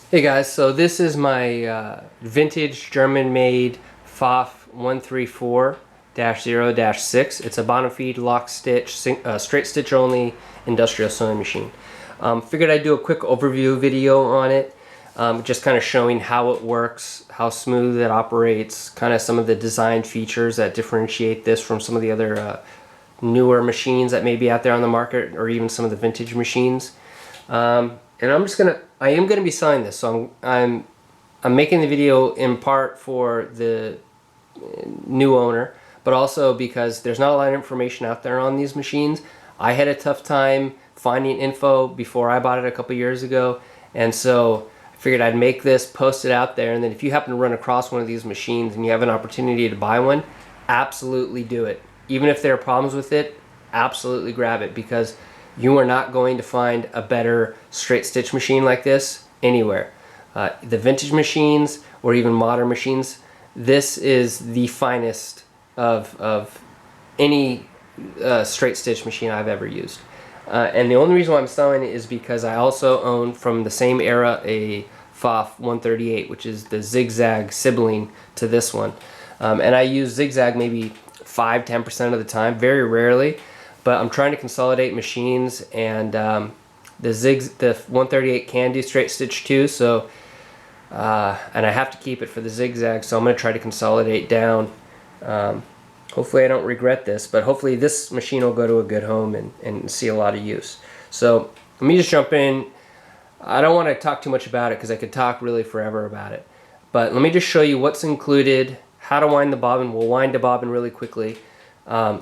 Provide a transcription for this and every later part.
Hey guys, so this is my vintage German-made Pfaff 134-0-6. It's a bottom feed lock stitch, straight stitch only industrial sewing machine. Figured I'd do a quick overview video on it, just kind of showing how it works, how smooth it operates, kind of some of the design features that differentiate this from some of the other newer machines that may be out there on the market, or even some of the vintage machines. And I am gonna be selling this, so I'm making the video in part for the new owner, but also because there's not a lot of information out there on these machines. I had a tough time finding info before I bought it a couple years ago, and so I figured I'd make this, post it out there, and then if you happen to run across one of these machines and you have an opportunity to buy one, absolutely do it. Even if there are problems with it, absolutely grab it, because you are not going to find a better straight stitch machine like this anywhere. The vintage machines or even modern machines, this is the finest of any straight stitch machine I've ever used. And the only reason why I'm selling it is because I also own, from the same era, a Pfaff 138, which is the zigzag sibling to this one. And I use zigzag maybe 5–10% of the time, very rarely. But I'm trying to consolidate machines, and the 138 can do straight stitch too, so and I have to keep it for the zigzag, so I'm going to try to consolidate down. Hopefully I don't regret this, but hopefully this machine will go to a good home and see a lot of use. So let me just jump in. I don't want to talk too much about it because I could talk really forever about it, but let me just show you what's included, how to wind the bobbin. We'll wind the bobbin really quickly.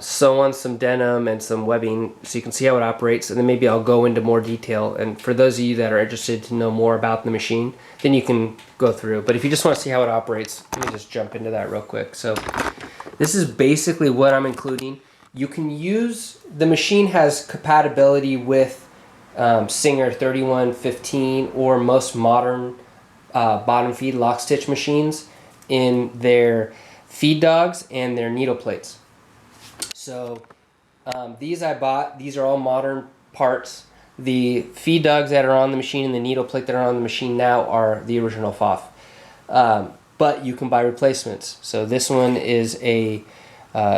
Sew on some denim and some webbing so you can see how it operates, and then maybe I'll go into more detail. And for those of you that are interested to know more about the machine, then you can go through. But if you just want to see how it operates, let me just jump into that real quick. So this is basically what I'm including. You can use, the machine has compatibility with Singer 3115 or most modern bottom feed lock stitch machines in their feed dogs and their needle plates. So these I bought. These are all modern parts. The feed dogs that are on the machine and the needle plate that are on the machine now are the original Pfaff. But you can buy replacements. So this one is a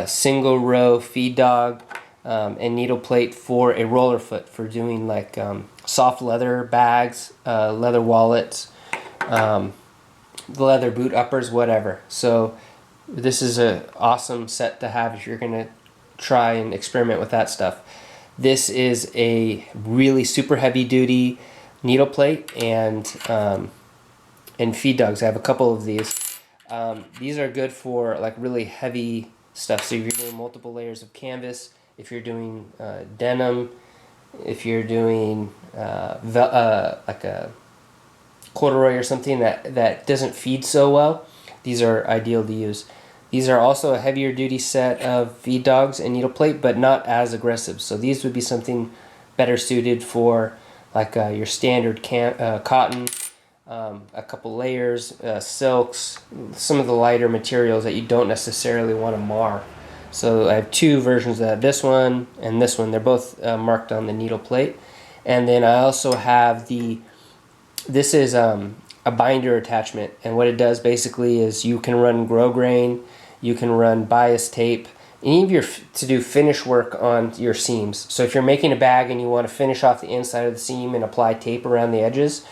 single row feed dog and needle plate for a roller foot for doing like soft leather bags, leather wallets, leather boot uppers, whatever. So this is an awesome set to have if you're going to try and experiment with that stuff. This is a really super heavy duty needle plate and feed dogs. I have a couple of these. These are good for like really heavy stuff. So if you're doing multiple layers of canvas, if you're doing denim, if you're doing like a corduroy or something that doesn't feed so well, these are ideal to use. These are also a heavier duty set of feed dogs and needle plate, but not as aggressive. So these would be something better suited for like your standard cotton, a couple layers, silks, some of the lighter materials that you don't necessarily want to mar. So I have two versions of that, this one and this one. They're both marked on the needle plate. And then I also have this is a binder attachment, and what it does basically is you can run grosgrain, you can run bias tape, and even to do finish work on your seams. So if you're making a bag and you want to finish off the inside of the seam and apply tape around the edges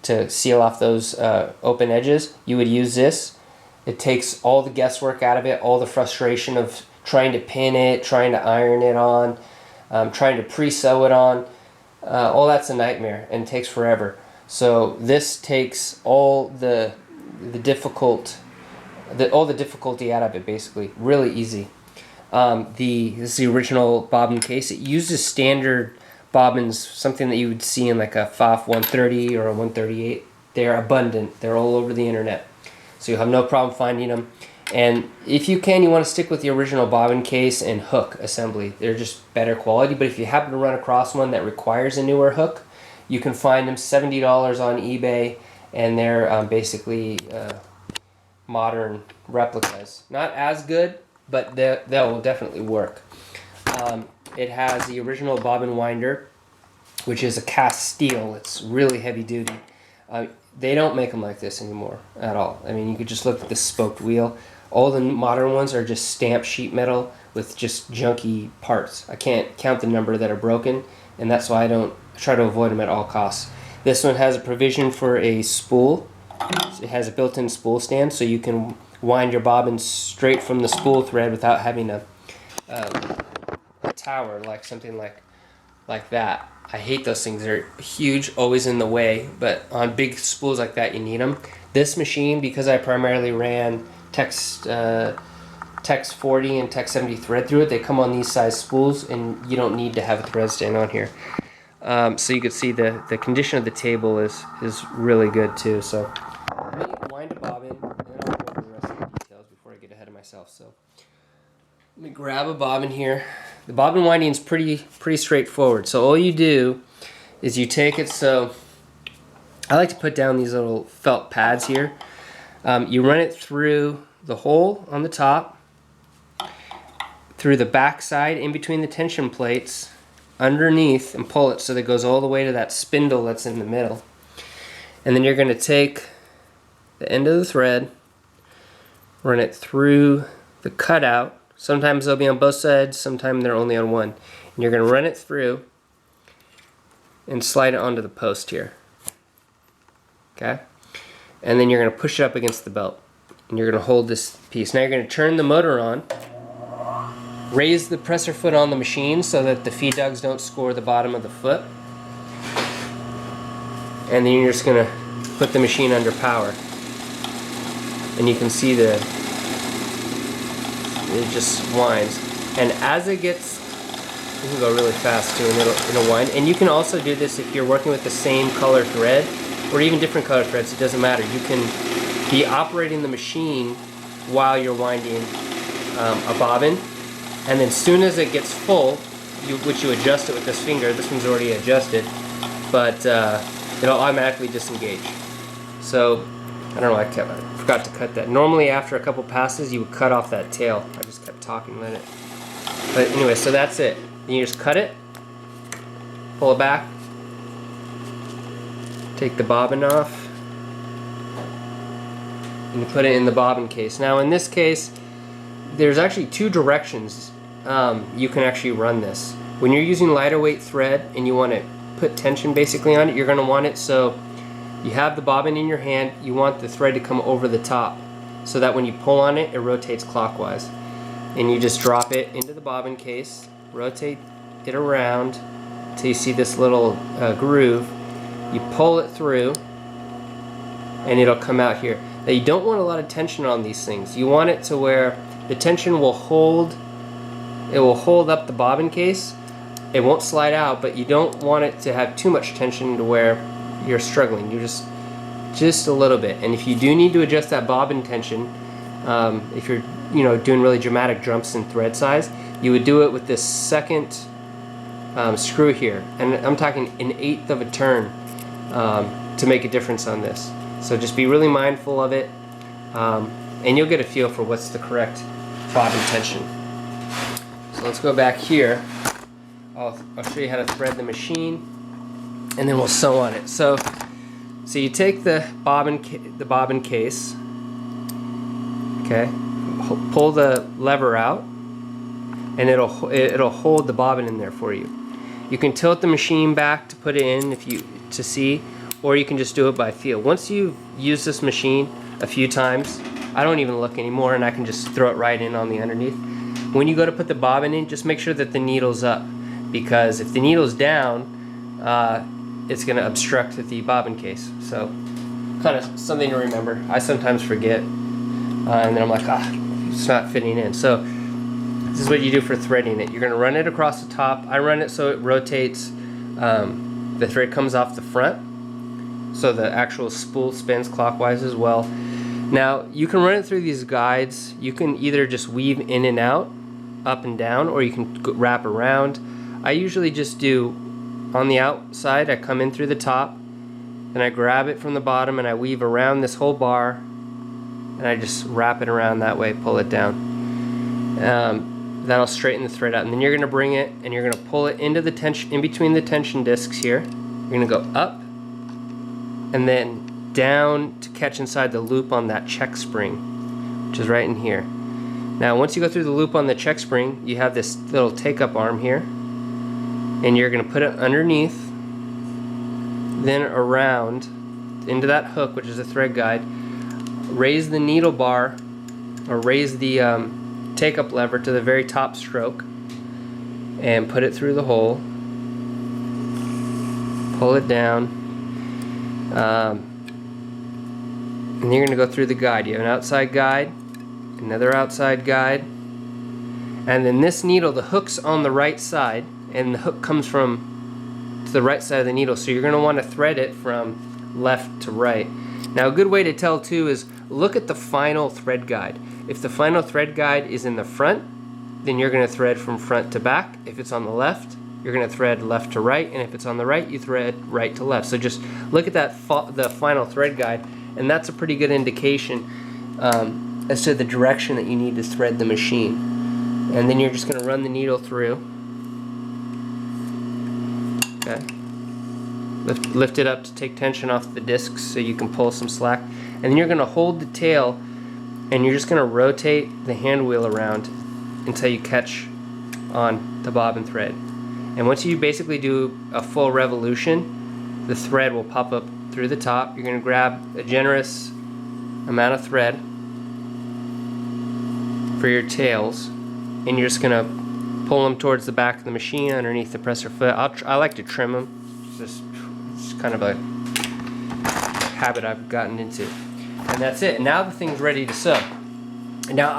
to seal off those open edges, you would use this. It takes all the guesswork out of it, all the frustration of trying to pin it, trying to iron it on, trying to pre-sew it on. All that's a nightmare and takes forever. So this takes all the difficulty out of it, basically. Really easy. This is the original bobbin case. It uses standard bobbins, something that you would see in like a Pfaff 130 or a 138. They're abundant. They're all over the internet. So you'll have no problem finding them. And if you can, you want to stick with the original bobbin case and hook assembly. They're just better quality. But if you happen to run across one that requires a newer hook, you can find them $70 on eBay, and they're basically modern replicas. Not as good, but that will definitely work. It has the original Bobbin Winder, which is a cast steel. It's really heavy duty. They don't make them like this anymore at all. I mean, you could just look at the spoked wheel. All the modern ones are just stamped sheet metal with just junky parts. I can't count the number that are broken, and that's why I try to avoid them at all costs. This one has a provision for a spool. It has a built-in spool stand, so you can wind your bobbin straight from the spool thread without having a tower, like something like that. I hate those things. They're huge, always in the way, but on big spools like that, you need them. This machine, because I primarily ran Tex 40 and Tex 70 thread through it, they come on these size spools, and you don't need to have a thread stand on here. So you can see the condition of the table is really good too. So let me wind a bobbin, and then I'll go over the rest of the details before I get ahead of myself. So let me grab a bobbin here. The bobbin winding is pretty straightforward. So all you do is you take it. So I like to put down these little felt pads here. You run it through the hole on the top, through the back side, in between the tension plates, underneath, and pull it so that it goes all the way to that spindle that's in the middle. And then you're going to take the end of the thread, run it through the cutout. Sometimes they'll be on both sides, sometimes they're only on one. And you're going to run it through and slide it onto the post here. Okay? And then you're going to push it up against the belt. And you're going to hold this piece. Now you're going to turn the motor on, raise the presser foot on the machine so that the feed dogs don't score the bottom of the foot. And then you're just going to put the machine under power. And you can see it just winds. And as it gets, you can go really fast too, and it'll wind. And you can also do this if you're working with the same color thread, or even different color threads, it doesn't matter. You can be operating the machine while you're winding a bobbin. And then as soon as it gets full, which you adjust it with this finger, this one's already adjusted, but it'll automatically disengage. So, I don't know, I forgot to cut that. Normally after a couple passes, you would cut off that tail. I just kept talking with it. But anyway, so that's it. Then you just cut it, pull it back, take the bobbin off, and you put it in the bobbin case. Now in this case, there's actually two directions you can actually run this. When you're using lighter weight thread and you want to put tension basically on it, you're going to want it so you have the bobbin in your hand, you want the thread to come over the top so that when you pull on it, it rotates clockwise. And you just drop it into the bobbin case, rotate it around until you see this little groove. You pull it through and it'll come out here. Now you don't want a lot of tension on these things. You want it to where the tension will hold, it will hold up the bobbin case. It won't slide out, but you don't want it to have too much tension to where you're struggling. You just a little bit. And if you do need to adjust that bobbin tension, if you're doing really dramatic jumps in thread size, you would do it with this second screw here. And I'm talking 1/8 of a turn to make a difference on this. So just be really mindful of it, and you'll get a feel for what's the correct bobbin tension. So let's go back here. I'll show you how to thread the machine, and then we'll sew on it. So you take the bobbin case, okay, pull the lever out, and it'll hold the bobbin in there for you. You can tilt the machine back to put it in to see, or you can just do it by feel. Once you've used this machine a few times, I don't even look anymore, and I can just throw it right in on the underneath. When you go to put the bobbin in, just make sure that the needle's up, because if the needle's down, it's going to obstruct the bobbin case. So kind of something to remember. I sometimes forget, and then I'm like, it's not fitting in. So this is what you do for threading it. You're going to run it across the top. I run it so it rotates, the thread comes off the front, so the actual spool spins clockwise as well. Now you can run it through these guides. You can either just weave in and out, up and down, or you can wrap around. I usually just do on the outside. I come in through the top, and I grab it from the bottom, and I weave around this whole bar, and I just wrap it around that way, pull it down. That'll straighten the thread out, and then you're going to bring it and you're going to pull it into the tension, in between the tension discs here. You're going to go up, and then down to catch inside the loop on that check spring, which is right in here. Now once you go through the loop on the check spring, you have this little take-up arm here, and you're going to put it underneath, then around into that hook, which is a thread guide. Raise the needle bar, or raise the take-up lever to the very top stroke, and put it through the hole. Pull it down, and you're going to go through the guide. You have an outside guide, another outside guide, and then this needle, the hook's on the right side, and the hook comes from to the right side of the needle, so you're going to want to thread it from left to right. Now a good way to tell too is look at the final thread guide. If the final thread guide is in the front, then you're going to thread from front to back. If it's on the left, you're going to thread left to right, and if it's on the right, you thread right to left. So just look at that the final thread guide, and that's a pretty good indication as to the direction that you need to thread the machine. And then you're just going to run the needle through. Okay. Lift it up to take tension off the discs so you can pull some slack. And then you're going to hold the tail, and you're just going to rotate the hand wheel around until you catch on the bobbin thread. And once you basically do a full revolution, the thread will pop up through the top. You're going to grab a generous amount of thread for your tails, and you're just going to pull them towards the back of the machine underneath the presser foot. I like to trim them. It's kind of a habit I've gotten into. And that's it. Now the thing's ready to sew. Now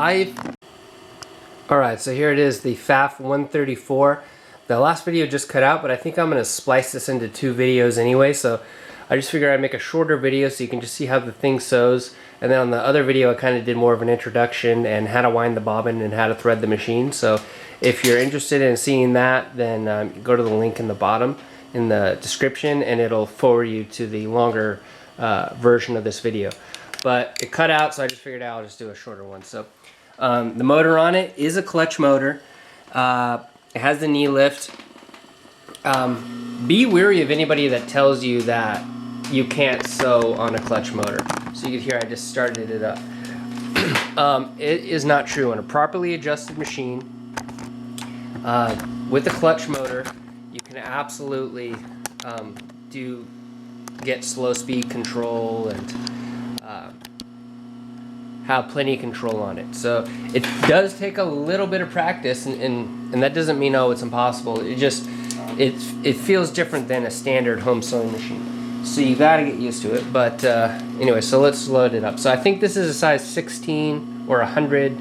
alright, so here it is, the Pfaff 134. The last video just cut out, but I think I'm going to splice this into 2 videos anyway, so I just figured I'd make a shorter video so you can just see how the thing sews. And then on the other video I kind of did more of an introduction and how to wind the bobbin and how to thread the machine. So if you're interested in seeing that, then go to the link in the bottom in the description, and it'll forward you to the longer version of this video. But it cut out, so I just figured I'll just do a shorter one. So the motor on it is a clutch motor. It has the knee lift. Be wary of anybody that tells you that you can't sew on a clutch motor. So you can hear I just started it up. It is not true. On a properly adjusted machine with a clutch motor, you can absolutely get slow speed control and have plenty of control on it. So it does take a little bit of practice, and that doesn't mean, oh, it's impossible. It feels different than a standard home sewing machine. So you got to get used to it. But anyway, so let's load it up. So I think this is a size 16 or 100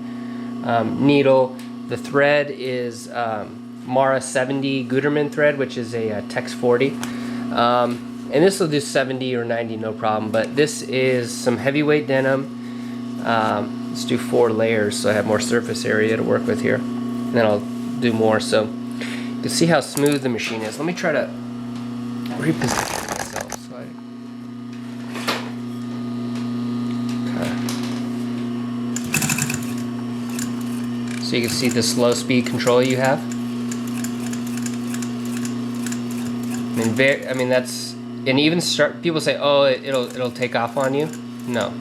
needle. The thread is Mara 70 Gutermann thread, which is a Tex 40. And this will do 70 or 90 no problem. But this is some heavyweight denim. Let's do 4 layers so I have more surface area to work with here. And then I'll do more. So you can see how smooth the machine is. Let me try to reposition myself. So you can see the slow speed control you have. I mean that's, and even people say, oh, it'll take off on you. No,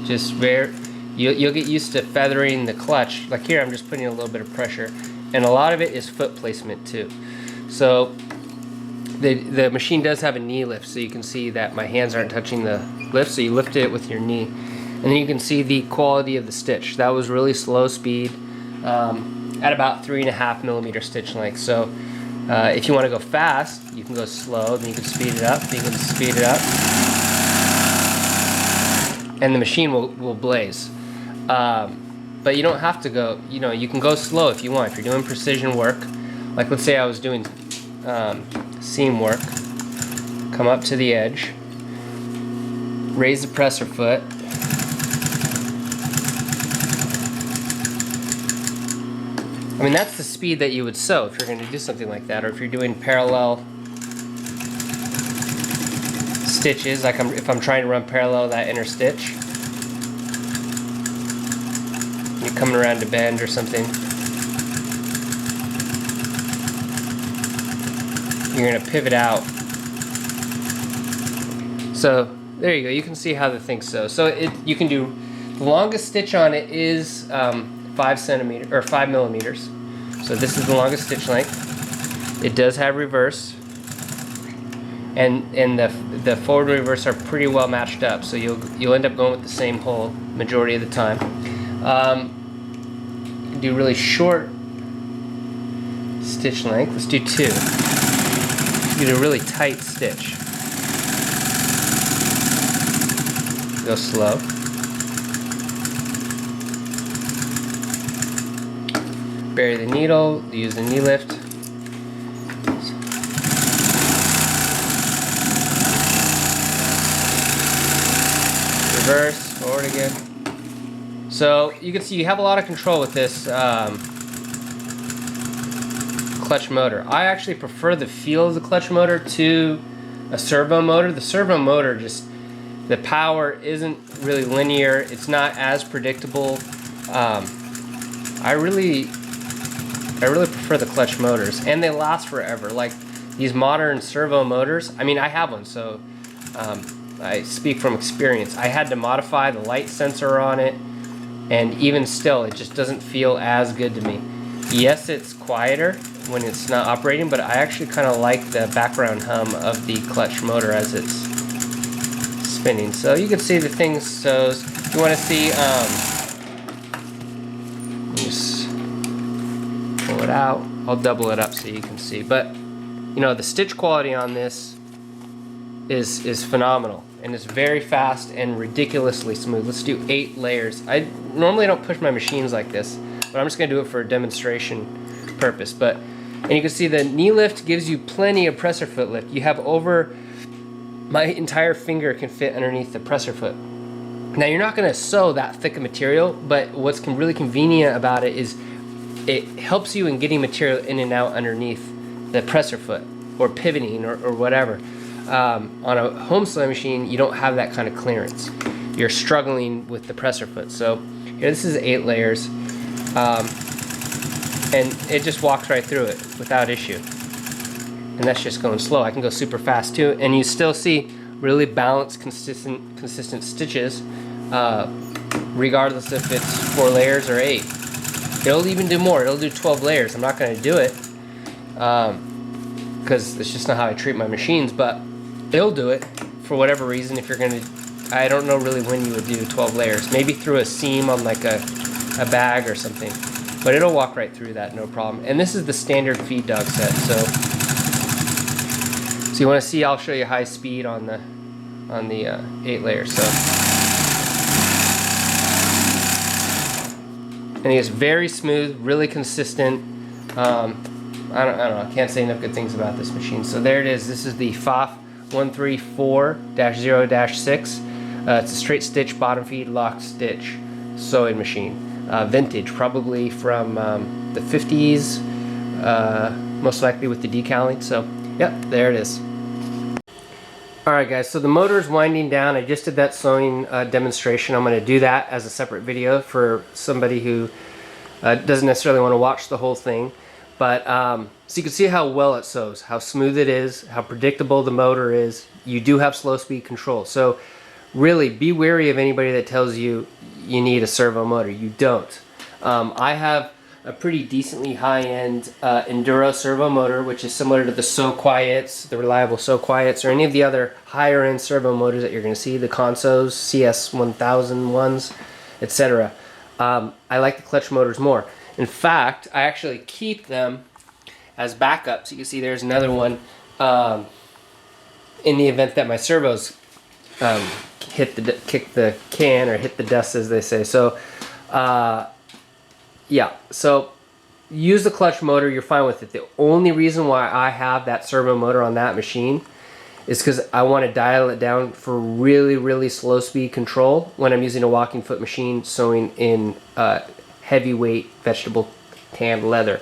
just you'll get used to feathering the clutch. Like here, I'm just putting a little bit of pressure, and a lot of it is foot placement too. So the machine does have a knee lift, so you can see that my hands aren't touching the lift. So you lift it with your knee, and then you can see the quality of the stitch. That was really slow speed at about 3.5 millimeter stitch length. So if you want to go fast, you can go slow, then you can speed it up, you can speed it up, and the machine will blaze. But you don't have to go, you can go slow if you want. If you're doing precision work, like let's say I was doing seam work, come up to the edge, raise the presser foot, I mean, that's the speed that you would sew if you're going to do something like that, or if you're doing parallel stitches, like if I'm trying to run parallel that inner stitch. You're coming around to bend or something. You're going to pivot out. So there you go. You can see how the thing sews. So you can do, the longest stitch on it is 5 centimeters or 5 millimeters. So this is the longest stitch length. It does have reverse, and the forward and reverse are pretty well matched up. So you'll end up going with the same hole majority of the time. You can do really short stitch length. Let's do 2. You do a really tight stitch. Go slow. Bury the needle, use the knee lift. Reverse, forward again. So you can see you have a lot of control with this clutch motor. I actually prefer the feel of the clutch motor to a servo motor. The servo motor just, the power isn't really linear. It's not as predictable. I really prefer the clutch motors, and they last forever. Like these modern servo motors, I mean, I have one, so I speak from experience. I had to modify the light sensor on it, and even still, it just doesn't feel as good to me. Yes, it's quieter when it's not operating, but I actually kind of like the background hum of the clutch motor as it's spinning. So you can see the thing sews. If you want to see, just pull it out. I'll double it up so you can see. But you know, the stitch quality on this is phenomenal, and it's very fast and ridiculously smooth. Let's do 8 layers. I normally don't push my machines like this, but I'm just gonna do it for a demonstration purpose. And you can see the knee lift gives you plenty of presser foot lift. You have over, my entire finger can fit underneath the presser foot. Now you're not gonna sew that thick of material, but what's really convenient about it is it helps you in getting material in and out underneath the presser foot, or pivoting, or whatever. On a home sewing machine, you don't have that kind of clearance. You're struggling with the presser foot. So here, this is 8 layers, and it just walks right through it without issue. And that's just going slow. I can go super fast too, and you still see really balanced, consistent stitches, regardless if it's 4 layers or 8. It'll even do more. It'll do 12 layers. I'm not going to do it because it's just not how I treat my machines, but it'll do it for whatever reason. If you're going to, I don't know really when you would do 12 layers. Maybe through a seam on like a bag or something, but it'll walk right through that, no problem. And this is the standard feed dog set. So you want to see, I'll show you high speed on the 8 layers. So, and it's very smooth, really consistent. I don't know, I can't say enough good things about this machine. So there it is. This is the Pfaff 134-0-6. It's a straight stitch bottom feed lock stitch sewing machine. Vintage, probably from the 50s, most likely with the decaling. So yep, there it is. Alright guys, so the motor is winding down. I just did that sewing demonstration. I'm going to do that as a separate video for somebody who doesn't necessarily want to watch the whole thing. But so you can see how well it sews, how smooth it is, how predictable the motor is. You do have slow speed control. So really be wary of anybody that tells you you need a servo motor. You don't. I have a pretty decently high-end Enduro servo motor, which is similar to the So Quiets, the reliable So Quiets, or any of the other higher-end servo motors that you're going to see, the Consos, CS1000 ones, etc. I like the clutch motors more. In fact, I actually keep them as backups. You can see there's another one in the event that my servos kick the can, or hit the dust, as they say. So yeah, so use the clutch motor, you're fine with it. The only reason why I have that servo motor on that machine is because I want to dial it down for really, really slow speed control when I'm using a walking foot machine sewing in heavyweight vegetable tanned leather.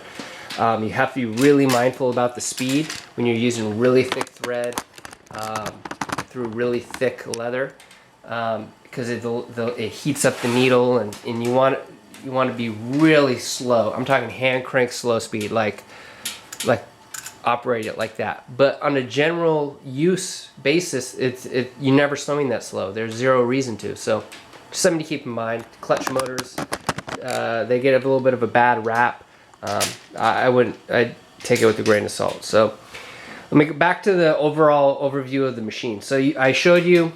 You have to be really mindful about the speed when you're using really thick thread through really thick leather, because it heats up the needle, and you want to be really slow. I'm talking hand crank slow speed, like operate it like that. But on a general use basis, you're never slowing that slow. There's zero reason to. So just something to keep in mind. Clutch motors, they get a little bit of a bad rap. I'd take it with a grain of salt. So let me get back to the overall overview of the machine. So I showed you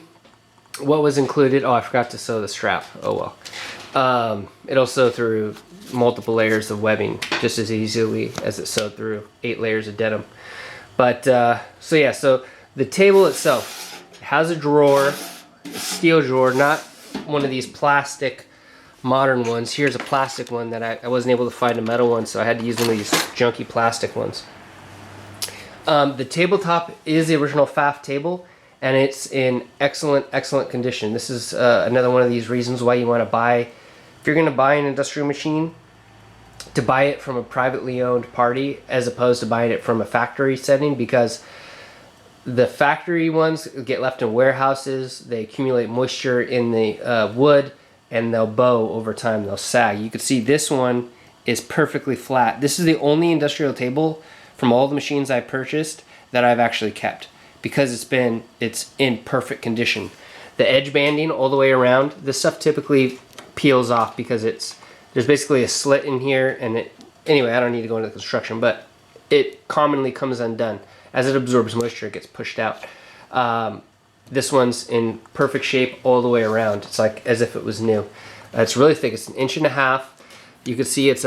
what was included. Oh, I forgot to sew the strap. Oh well. It'll sew through multiple layers of webbing just as easily as it sewed through 8 layers of denim. But so yeah, so the table itself has a drawer, a steel drawer, not one of these plastic modern ones. Here's a plastic one that I wasn't able to find a metal one, so I had to use one of these junky plastic ones. The tabletop is the original Pfaff table, and it's in excellent condition. This is another one of these reasons why you want to buy, if you're going to buy an industrial machine, to buy it from a privately owned party as opposed to buying it from a factory setting, because the factory ones get left in warehouses, they accumulate moisture in the wood, and they'll bow over time, they'll sag. You can see this one is perfectly flat. This is the only industrial table from all the machines I purchased that I've actually kept, because it's in perfect condition. The edge banding all the way around, this stuff typically peels off because there's basically a slit in here, and anyway, I don't need to go into the construction, but it commonly comes undone. As it absorbs moisture, it gets pushed out. This one's in perfect shape all the way around. It's like as if it was new. It's really thick. It's 1.5 inches. You can see it's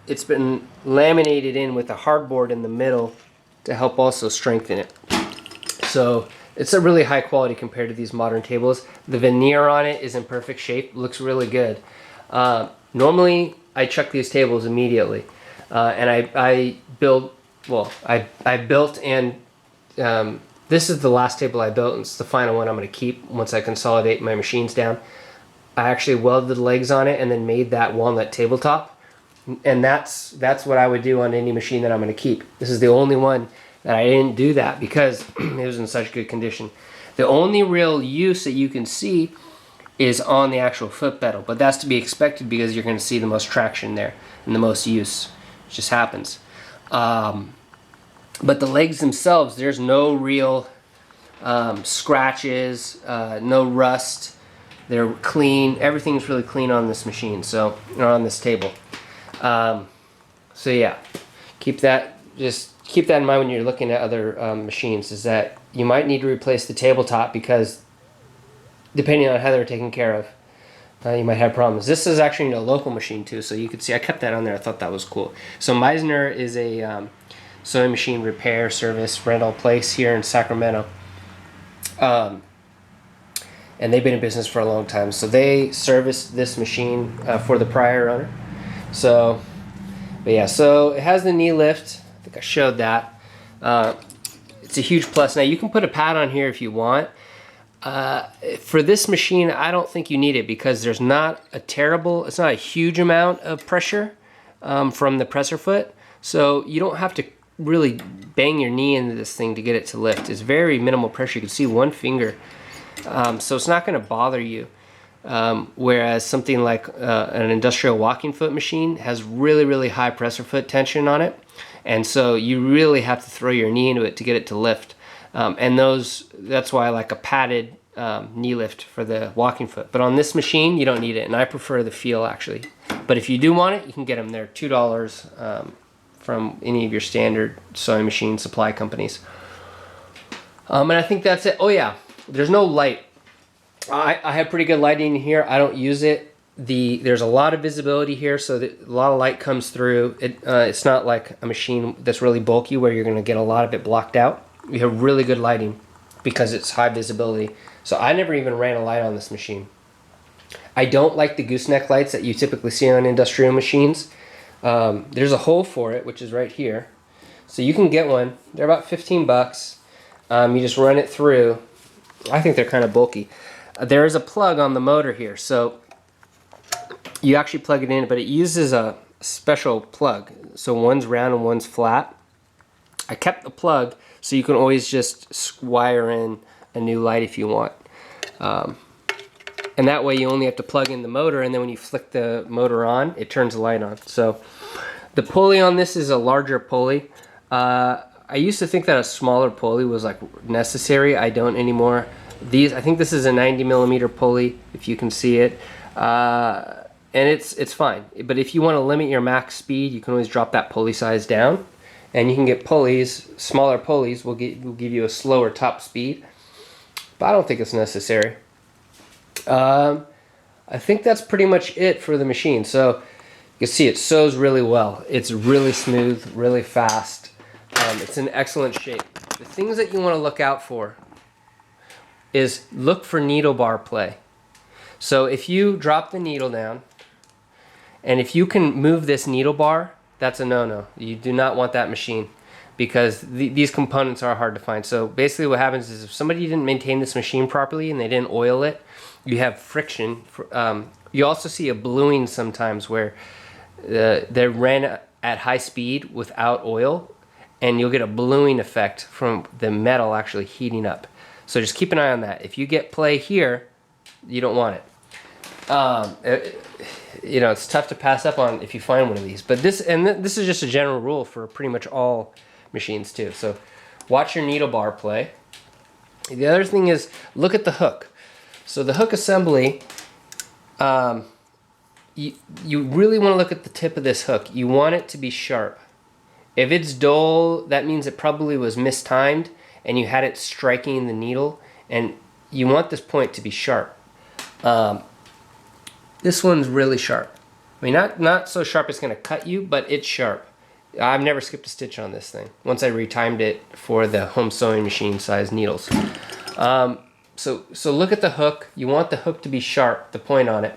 it's been laminated in with a hardboard in the middle to help also strengthen it. So it's a really high quality compared to these modern tables. The veneer on it is in perfect shape, looks really good. Normally I chuck these tables immediately, and I built and this is the last table I built, and it's the final one I'm going to keep once I consolidate my machines down. I actually welded the legs on it and then made that walnut tabletop, and that's what I would do on any machine that I'm going to keep. This is the only one that I didn't do that because it was in such good condition. The only real use that you can see is on the actual foot pedal, but that's to be expected because you're going to see the most traction there and the most use. It just happens. But the legs themselves, there's no real scratches, no rust. They're clean. Everything's really clean on this machine, so, or on this table. So yeah, keep that in mind when you're looking at other machines, is that you might need to replace the tabletop because depending on how they're taken care of, you might have problems. This is actually a local machine too, so you can see I kept that on there. I thought that was cool. So Meisner is a sewing machine repair service rental place here in Sacramento, and they've been in business for a long time. So they serviced this machine for the prior owner. So, but yeah, so it has the knee lift. I think I showed that. It's a huge plus. Now you can put a pad on here if you want. For this machine, I don't think you need it because there's not it's not a huge amount of pressure from the presser foot. So you don't have to really bang your knee into this thing to get it to lift. It's very minimal pressure. You can see one finger. So it's not going to bother you. Whereas something like an industrial walking foot machine has really high presser foot tension on it. And so you really have to throw your knee into it to get it to lift. And that's why I like a padded knee lift for the walking foot. But on this machine, you don't need it, and I prefer the feel actually. But if you do want it, you can get them. They're $2 from any of your standard sewing machine supply companies. And I think that's it. Oh yeah, there's no light. I have pretty good lighting here. I don't use it. There's a lot of visibility here, so that a lot of light comes through. It's not like a machine that's really bulky where you're going to get a lot of it blocked out. You have really good lighting because it's high visibility. So I never even ran a light on this machine. I don't like the gooseneck lights that you typically see on industrial machines. There's a hole for it, which is right here. So you can get one. They're about 15 bucks. You just run it through. I think they're kind of bulky. There is a plug on the motor here. So you actually plug it in, but it uses a special plug. So one's round and one's flat. I kept the plug so you can always just wire in a new light if you want. And that way you only have to plug in the motor, and then when you flick the motor on, it turns the light on. So the pulley on this is a larger pulley. I used to think that a smaller pulley was like necessary. I don't anymore. I think this is a 90mm pulley, if you can see it, and it's fine. But if you want to limit your max speed, you can always drop that pulley size down, and you can get pulleys. Smaller pulleys will give you a slower top speed, but I don't think it's necessary. I think that's pretty much it for the machine. So you can see it sews really well. It's really smooth, really fast. It's in excellent shape. The things that you want to look out for is look for needle bar play. So if you drop the needle down, and if you can move this needle bar, that's a no-no. You do not want that machine, because these components are hard to find. So basically what happens is if somebody didn't maintain this machine properly and they didn't oil it, you have friction. You also see a bluing sometimes where they ran at high speed without oil, and you'll get a bluing effect from the metal actually heating up. So just keep an eye on that. If you get play here, you don't want it. You know, it's tough to pass up on if you find one of these. But this is just a general rule for pretty much all machines too. So watch your needle bar play. The other thing is look at the hook. So the hook assembly, you really want to look at the tip of this hook. You want it to be sharp. If it's dull, that means it probably was mistimed and you had it striking the needle, and you want this point to be sharp. This one's really sharp. I mean, not so sharp it's going to cut you, but it's sharp. I've never skipped a stitch on this thing once I retimed it for the home sewing machine size needles. So look at the hook. You want the hook to be sharp, the point on it.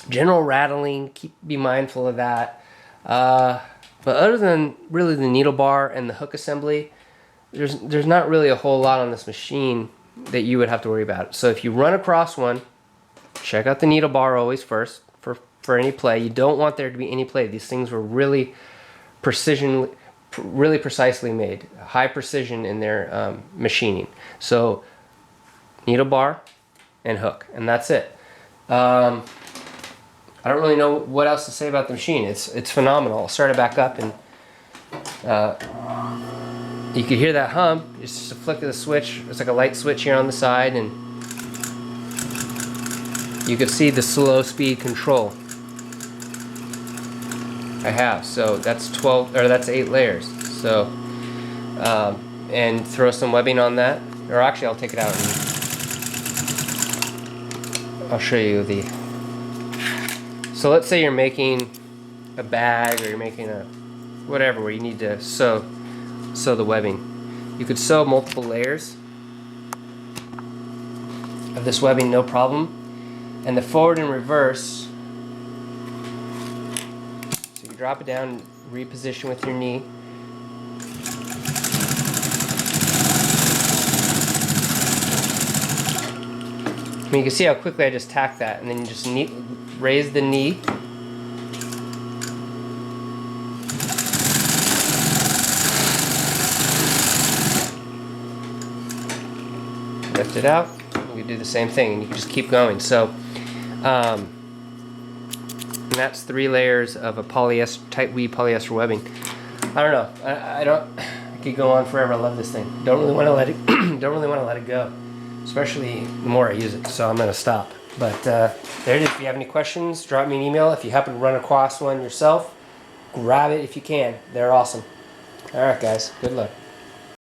General rattling, be mindful of that. But other than really the needle bar and the hook assembly, there's not really a whole lot on this machine that you would have to worry about. So if you run across one, check out the needle bar always first for any play. You don't want there to be any play. These things were really really precisely made, high precision in their machining. So needle bar and hook, and that's it. I don't really know what else to say about the machine. It's phenomenal. I'll start it back up, and you can hear that hum. It's just a flick of the switch. It's like a light switch here on the side, and you can see the slow speed control I have. So that's 8 layers. So and throw some webbing on that, or actually I'll take it out and I'll show you the. So let's say you're making a bag, or you're making a whatever where you need to sew the webbing. You could sew multiple layers of this webbing, no problem. And the forward and reverse, so you drop it down, reposition with your knee. I mean, you can see how quickly I just tacked that, and then you just raise the knee. Lift it out. You do the same thing, and you can just keep going. So, and that's 3 layers of a tight weave polyester webbing. I don't know. I could go on forever. I love this thing. Don't really want to let it. Don't really want to let it go, especially the more I use it. So I'm gonna stop. But there it is. If you have any questions, drop me an email. If you happen to run across one yourself, grab it if you can. They're awesome. All right, guys. Good luck.